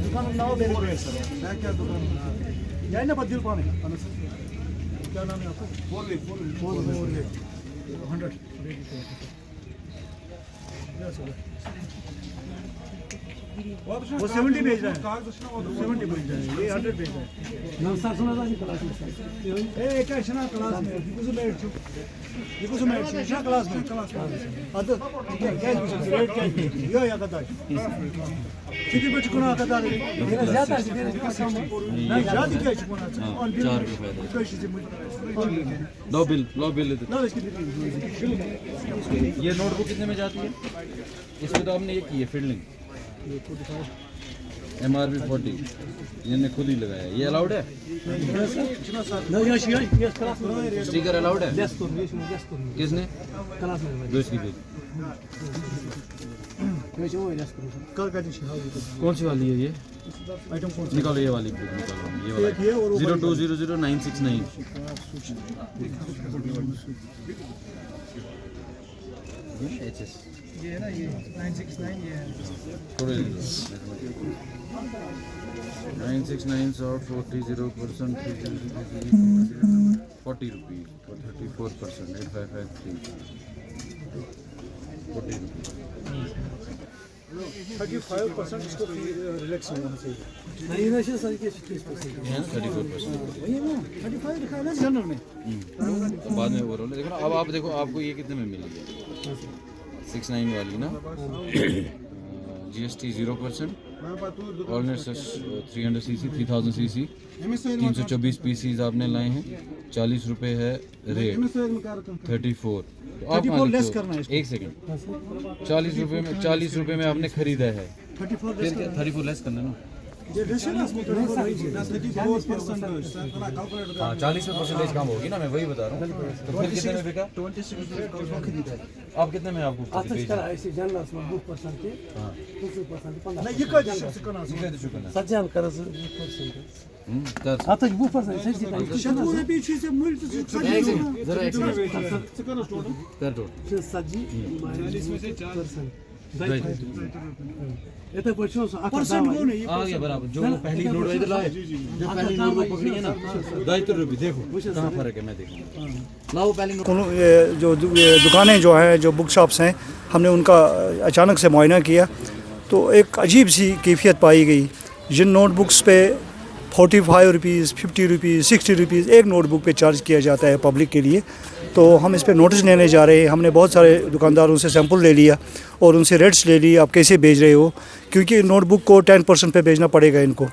दुकान नाव दे रहे हैं सर। मैं क्या दुकान यही ना बदल पाने क्या नाम है आपका? 100 वो 70 भेज रहा है, 70 भेज रहा है, ये 100 भेज रहा है। नमस्कार सुना था क्लास में ए क्या शना क्लास में कुछ बैठ छु ये कुछ बैठ छु शना क्लास में अद क्या रेट क्या यो या कदा किती बैठ कोना कदा मेरा ज्यादा है ना ज्यादा क्या छु कोना 4 रुपए कैसे से मुझे लो बिल ना इसकी ये नोटबुक कितने में जाती है? इसमें तो हमने ये की है फील्डिंग MRP 40 ये खुद ही लगाया है। ये अलाउड है? स्टिकर अलाउड है? किसने? दो इसकी बिल कौन सी वाली है ये? आइटम कौन निकालो ये वाली बिल निकालो, ये वाला 0200969 HS ये है ना ये 969 ये है थोड़े 969 short 40 0% 40 rupees for 34% 8553 40 rupees 35% इसको रिलैक्स होना चाहिए। नहीं ना सर के 30% है ना 34%। वही है ना 35 लिखा है ना जनरल में। बाद में ओवरऑल देखो ना। अब आप देखो आपको ये कितने में मिली है? 69 वाली ना GST 0%, ऑलनेट 300 cc 3000 cc 324 पीसीज आपने लाए हैं, 40 रुपए है रेट 34। तो आप लेस करना है एक सेकंड 40 रुपए में आपने खरीदा है 34 लेस करना ना। ये रेशन है 34% हाँ 40% कम होगी ना, मैं वही बता रहा हूँ। तो फिर कितने में बिका? 26 खरीदा है। आप कितने में आपको ऐसे जनरल में 2% के हाँ 2% 15 नहीं ये का करना सज्जन कर 2% आता 2% सज्जन शतूरे पीछे से मूल तो जरा एक कर दो सज्जी इसमें से 4% ये तो बच्चों से परसेंट वो नहीं आ गया बराबर। जो पहली नोट इधर लाए, जो पहली नोट वो पकड़ी है ना 2.5 रुपए, देखो कहाँ फर्क है मैं देखूंगा। लाओ पहली नोट। जो दुकानें जो हैं, जो बुक शॉप्स हैं, हमने उनका अचानक से मुआयना किया तो एक अजीब सी कैफियत पाई गई। जिन नोटबुक्स पे 45 रुपीज़ 50 रुपीज़ 60 रुपीज़ एक नोटबुक पे चार्ज किया जाता है पब्लिक के लिए, तो हम इस पे नोटिस लेने जा रहे हैं। हमने बहुत सारे दुकानदारों से सैंपल ले लिया और उनसे रेट्स ले लिए, आप कैसे बेच रहे हो, क्योंकि नोटबुक को 10% पे बेचना पड़ेगा इनको।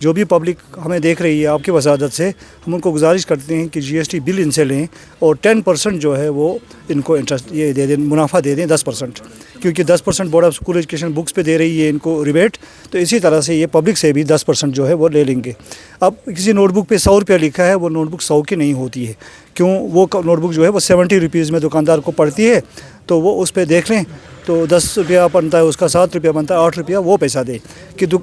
जो भी पब्लिक हमें देख रही है आपकी वसादत से, हम उनको गुजारिश करते हैं कि GST बिल इनसे लें और 10% जो है वो इनको इंटरेस्ट ये दे दें, मुनाफा दे दें 10%, क्योंकि 10% board of school education books पे दे रही है इनको रिबेट, तो इसी तरह से ये पब्लिक से भी 10% जो है वो ले लेंगे। अब किसी नोटबुक पे 100 रुपया लिखा है, वो नोटबुक 100 की नहीं होती है। क्यों? वो नोटबुक जो है वो 70 रुपीज़ में दुकानदार को पड़ती है, तो वो उस पर देख लें तो 10 रुपया बनता है उसका, 7 रुपया बनता है, 8 रुपया वो पैसा दे कि जो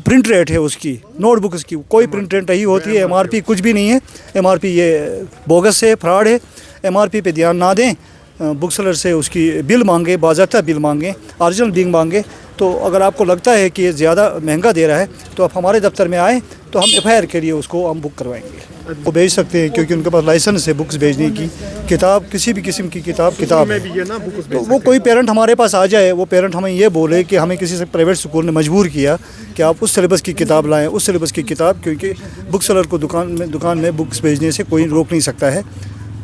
प्रिंट रेट है उसकी नोटबुक की कोई प्रिंट रेट नहीं होती है। MRP कुछ भी नहीं है, MRP ये बोगस है, फ्रॉड है। MRP पे ध्यान ना दें, बुक सेलर से उसकी बिल मांगे, बाज़ाब्ता बिल मांगे, ओरिजिनल बिल मांगे। तो अगर आपको लगता है कि ये ज़्यादा महंगा दे रहा है तो आप हमारे दफ्तर में आएँ, तो हम FIR के लिए उसको हम बुक करवाएंगे। वो बेच सकते हैं क्योंकि उनके पास लाइसेंस है बुक्स भेजने की। किताब किसी भी किस्म की किताब में भी है ना, तो वो कोई पेरेंट हमारे पास आ जाए, वो पेरेंट हमें ये बोले कि हमें किसी से प्राइवेट स्कूल ने मजबूर किया कि आप उस सिलेबस की किताब लाएं, उस सिलेबस की किताब, क्योंकि बुक सेलर को दुकान में बुक्स भेजने से कोई रोक नहीं सकता है।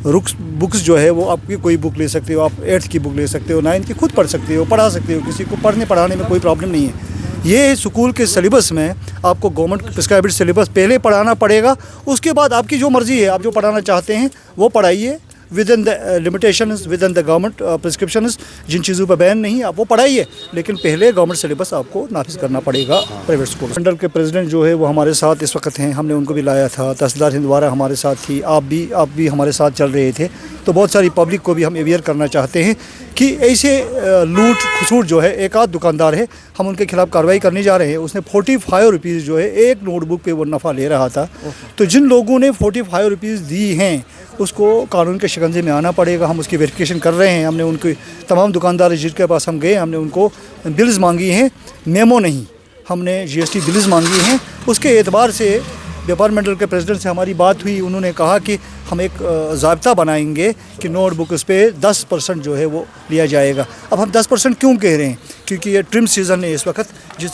बुक्स जो है वो आपकी कोई बुक ले सकते हो, आप 8th की बुक ले सकते हो, 9th की खुद पढ़ सकते हो, पढ़ा सकते हो, किसी को पढ़ने पढ़ाने में कोई प्रॉब्लम नहीं है। ये स्कूल के सिलेबस में आपको गवर्नमेंट प्रिस्क्राइब्ड सिलेबस पहले पढ़ाना पड़ेगा, उसके बाद आपकी जो मर्ज़ी है, आप जो पढ़ाना चाहते हैं वो पढ़ाइए within the limitations, within the government prescriptions. जिन चीज़ों पर बैन नहीं आप वो पढ़ाइए, लेकिन पहले गवर्नमेंट सिलेबस आपको नाफिज करना पड़ेगा प्राइवेट स्कूल। मंडल के प्रेसिडेंट जो है वो हमारे साथ इस वक्त हैं, हमने उनको भी लाया था। तहसीलदार हिंदवारा हमारे साथ थी, आप भी हमारे साथ चल रहे थे। तो बहुत सारी पब्लिक को भी हम अवेयर करना चाहते हैं कि ऐसे लूट खसूट जो है, एक आध दुकानदार है, हम उनके खिलाफ़ कार्रवाई करने जा रहे हैं। उसने 45 रुपीज़ जो है एक नोटबुक पे वो नफ़ा ले रहा था। तो जिन लोगों ने 45 रुपीज़ दी हैं उसको कानून के शिकंजे में आना पड़ेगा। हम उसकी वेरिफिकेशन कर रहे हैं। हमने उनके तमाम दुकानदार जिनके पास हम गए, हमने उनको बिल्स मांगी हैं, मेमो नहीं, हमने GST बिल्स मांगी हैं। उसके एतबार से डिपार्टमेंटल के प्रेसिडेंट से हमारी बात हुई। उन्होंने कहा कि हम एक ज़ाब्ता बनाएंगे कि नोटबुक्स पे 10% जो है वो लिया जाएगा। अब हम 10% क्यों कह रहे हैं? क्योंकि ये ट्रिम सीज़न है इस वक्त, जिस